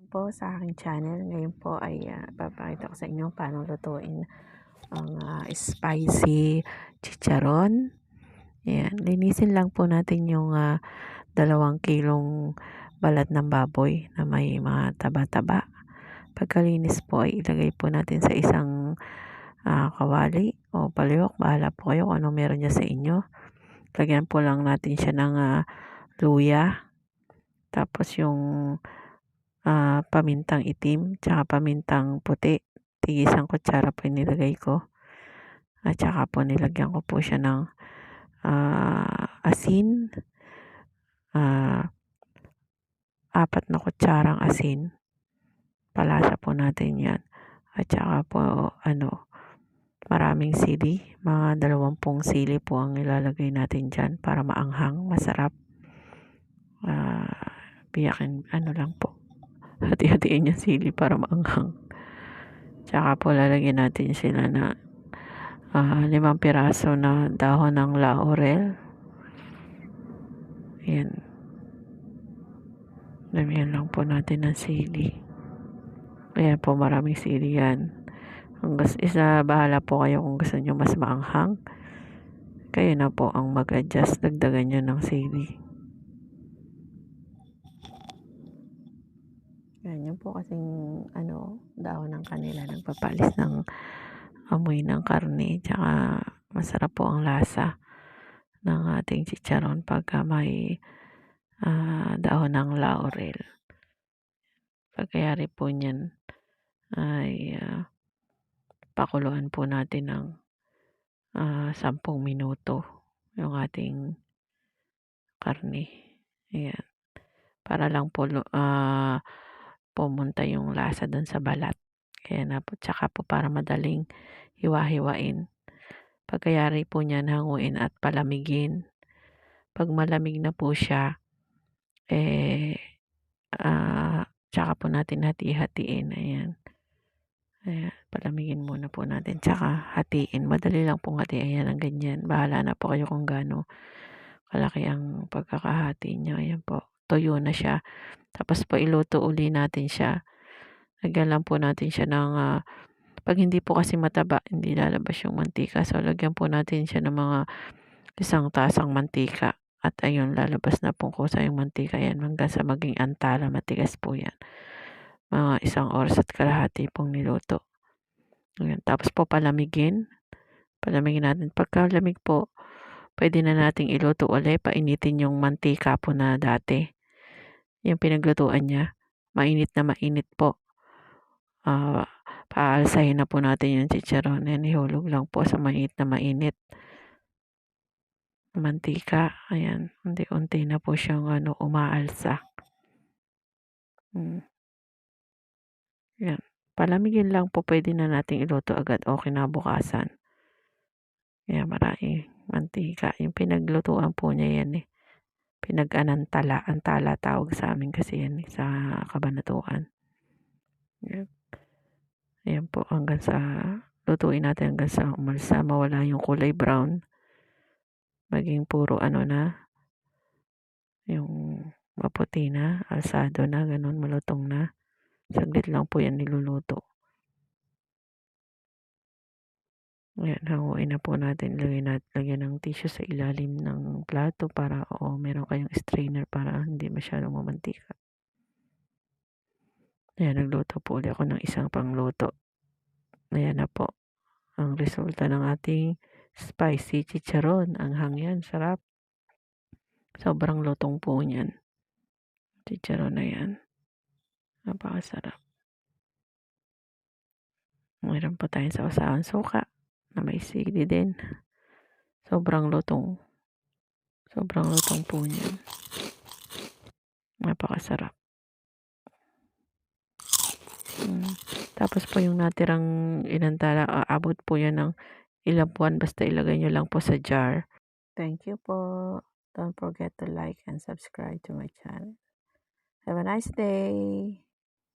po sa aking channel. Ngayon po ay papakita ko sa inyo paano lutuin ang spicy chicharon. Ayan, linisin lang po natin yung 2 kilong balat ng baboy na may mga taba-taba. Pagkalinis po ay ilagay po natin sa isang kawali o palyok. Bahala po kayo kung ano meron niya sa inyo. Lagyan po lang natin siya ng luya. Tapos yung pamintang itim tsaka pamintang puti. Tig-isang kutsara po nilagay ko. At saka po nilagyan ko po siya ng asin. 4 na kutsarang asin. Palasa po natin yan. At saka po maraming sili. Mga 20 sili po ang ilalagay natin dyan para maanghang, masarap. Biyakin lang po. Hati-hatiin yung sili para maanghang. Tsaka po lalagyan natin sila na 5 piraso na dahon ng laurel. Ayan. Lagyan lang po natin ng sili. Ayan po, maraming sili yan. Bahala po kayo kung gusto nyo mas maanghang. Kayo na po ang mag-adjust. Dagdagan nyo ng sili. Yan po kasing dahon ng kanila nagpapalis ng amoy ng karne. Tsaka masarap po ang lasa ng ating chicharon pagka may dahon ng laurel. Pagkayari po niyan ay pakuluan po natin ng 10 minuto yung ating karne. Ayan. Para lang po pumunta yung lasa dun sa balat. Kaya na po, tsaka po para madaling hiwa-hiwain. Pagkayari po niyan, hanguin at palamigin. Pag malamig na po siya, tsaka po natin hati-hatiin. Ayan. Palamigin muna po natin. Tsaka hatiin. Madali lang pong hatiin. Ayan, ang ganyan. Bahala na po kayo kung gaano kalaki ang pagkakahati nyo. Ayan po. Tuyo na siya. Tapos po iluto uli natin siya. Lagyan lang po natin siya ng pag hindi po kasi mataba, hindi lalabas yung mantika. So, lagyan po natin siya ng mga 1 tasang mantika. At ayun, lalabas na po kusa yung mantika. Yan, hanggang sa maging antala. Matigas po yan. Mga 1 oras at kalahati pong niluto. Ayan. Tapos po palamigin. Palamigin natin. Pagkalamig po, pwede na nating iluto ulit. Painitin yung mantika po na dati. Yung pinaglutuan niya. Mainit na mainit po. Paalsahin na po natin yung chicharon. Yan, ihulog lang po sa mainit na mainit mantika. Ayan, unti-unti na po siyang umaalsa. Yan. Palamigin lang po, pwede na nating iluto agad o kinabukasan. Yan, maraming mantika. Yung pinaglutuan po niya yan pinag-anantala. Antala tawag sa amin kasi yan sa Kabanatuan. Yan. Ayan po, hanggang sa lutuin natin hanggang sa umalsa, mawala yung kulay brown. Maging puro na, yung maputi na, alsado na, ganun, malutong na. Saglit lang po yan niluluto. Ayan, hanguin na po natin. Lagyan ng tissue sa ilalim ng plato para meron kayong strainer para hindi masyadong mamantika. Ayan, nagluto po ulit ako ng isang pangluto. Ayan na po ang resulta ng ating spicy chicharon. Anghang yan, sarap. Sobrang lutong po niyan. Chicharon na yan. Napakasarap. Mayroon po tayong sausawan suka na may sili din. Sobrang lutong. Sobrang lutong po niyan. Napakasarap. Tapos po yung natirang inantala, abot po yan ng ilang buwan. Basta ilagay nyo lang po sa jar. Thank you po. Don't forget to like and subscribe to my channel. Have a nice day.